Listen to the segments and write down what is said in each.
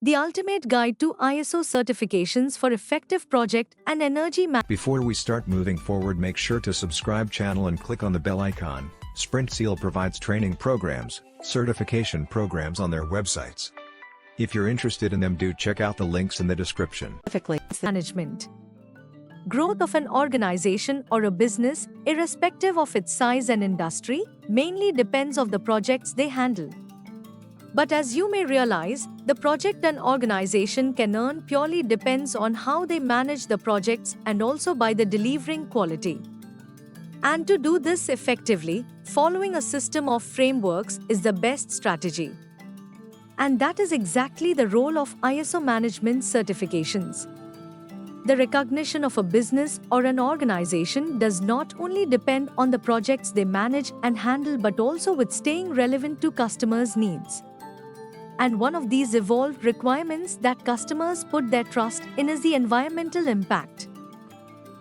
the ultimate guide to ISO certifications for effective project and energy management. Before we start moving forward, make sure to subscribe channel and click on the bell icon. Sprint Seal provides training programs, certification programs on their websites. If you're interested in them, do check out the links in the description. Management. Growth of an organization or a business, irrespective of its size and industry, mainly depends on the projects they handle. But as you may realize, the project an organization can earn purely depends on how they manage the projects and also by the delivering quality. And to do this effectively, following a system of frameworks is the best strategy. And that is exactly the role of ISO management certifications. The recognition of a business or an organization does not only depend on the projects they manage and handle but also with staying relevant to customers' needs. And one of these evolved requirements that customers put their trust in is the environmental impact.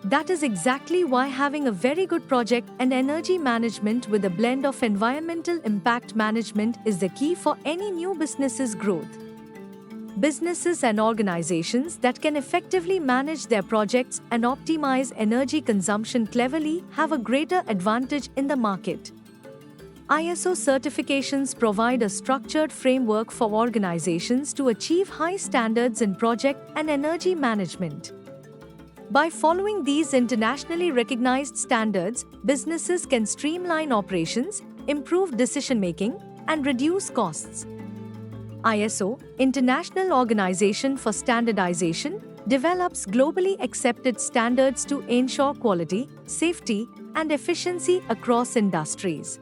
That is exactly why having a very good project and energy management with a blend of environmental impact management is the key for any new business's growth. Businesses and organizations that can effectively manage their projects and optimize energy consumption cleverly have a greater advantage in the market. ISO certifications provide a structured framework for organizations to achieve high standards in project and energy management. By following these internationally recognized standards, businesses can streamline operations, improve decision-making, and reduce costs. ISO, International Organization for Standardization, develops globally accepted standards to ensure quality, safety, and efficiency across industries.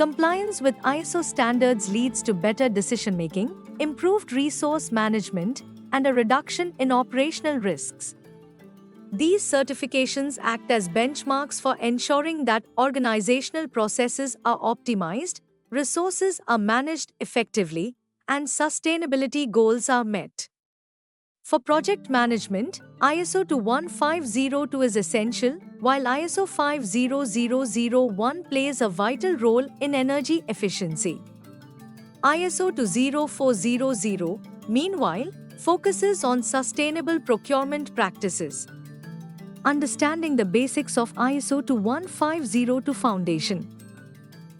Compliance with ISO standards leads to better decision-making, improved resource management, and a reduction in operational risks. These certifications act as benchmarks for ensuring that organizational processes are optimized, resources are managed effectively, and sustainability goals are met. For project management, ISO 21502 is essential, while ISO 50001 plays a vital role in energy efficiency. ISO 20400, meanwhile, focuses on sustainable procurement practices. Understanding the basics of ISO 21502 Foundation.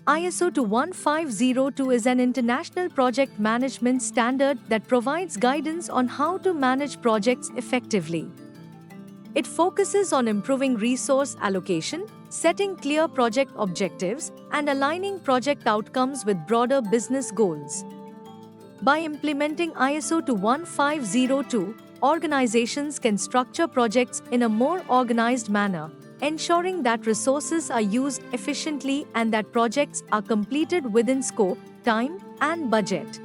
ISO 21502 is an international project management standard that provides guidance on how to manage projects effectively. It focuses on improving resource allocation, setting clear project objectives, and aligning project outcomes with broader business goals. By implementing ISO 21502, organizations can structure projects in a more organized manner, ensuring that resources are used efficiently and that projects are completed within scope, time, and budget.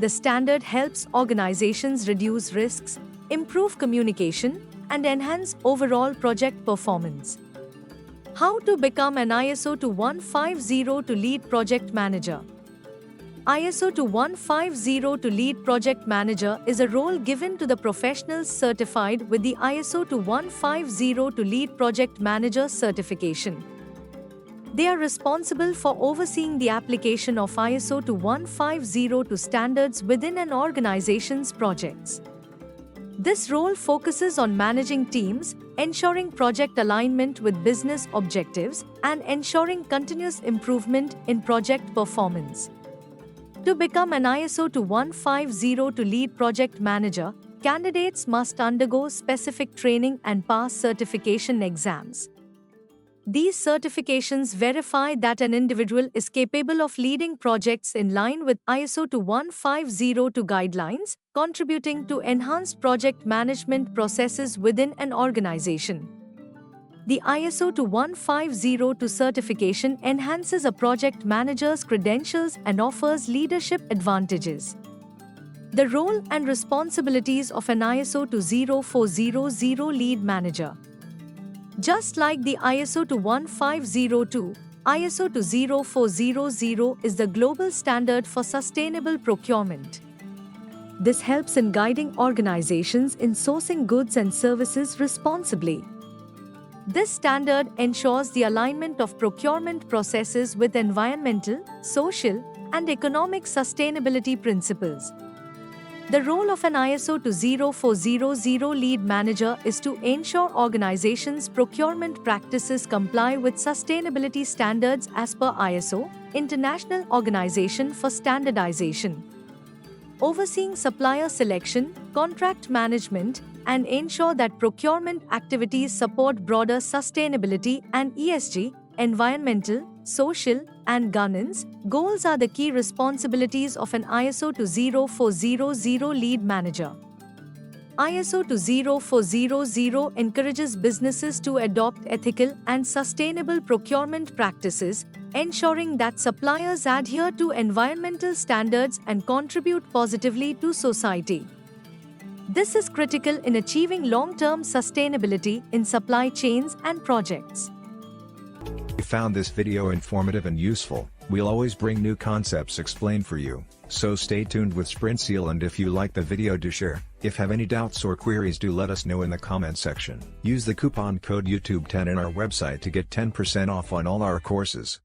The standard helps organizations reduce risks, improve communication, and enhance overall project performance. How to become an ISO 21502 lead project manager? ISO 21502 lead project manager is a role given to the professionals certified with the ISO 21502 lead project manager certification. They are responsible for overseeing the application of ISO 21502 standards within an organization's projects. This role focuses on managing teams, ensuring project alignment with business objectives, and ensuring continuous improvement in project performance. To become an ISO 21502 lead project manager, candidates must undergo specific training and pass certification exams. These certifications verify that an individual is capable of leading projects in line with ISO 21502 guidelines, contributing to enhanced project management processes within an organization. The ISO 21502 certification enhances a project manager's credentials and offers leadership advantages. The role and responsibilities of an ISO 20400 lead manager. Just like the ISO 21502, ISO 20400 is the global standard for sustainable procurement. This helps in guiding organizations in sourcing goods and services responsibly. This standard ensures the alignment of procurement processes with environmental, social, and economic sustainability principles. The role of an ISO 20400 lead manager is to ensure organizations' procurement practices comply with sustainability standards as per ISO, International Organization for Standardization. Overseeing supplier selection, contract management, and ensure that procurement activities support broader sustainability and ESG, environmental, social, and governance goals are the key responsibilities of an ISO 20400 lead manager. ISO 20400 encourages businesses to adopt ethical and sustainable procurement practices, ensuring that suppliers adhere to environmental standards and contribute positively to society. This is critical in achieving long-term sustainability in supply chains and projects. If you found this video informative and useful, we'll always bring new concepts explained for you, so stay tuned with SprintSeal, and if you like the video, do share. If have any doubts or queries, do let us know in the comment section. Use the coupon code YouTube10 in our website to get 10% off on all our courses.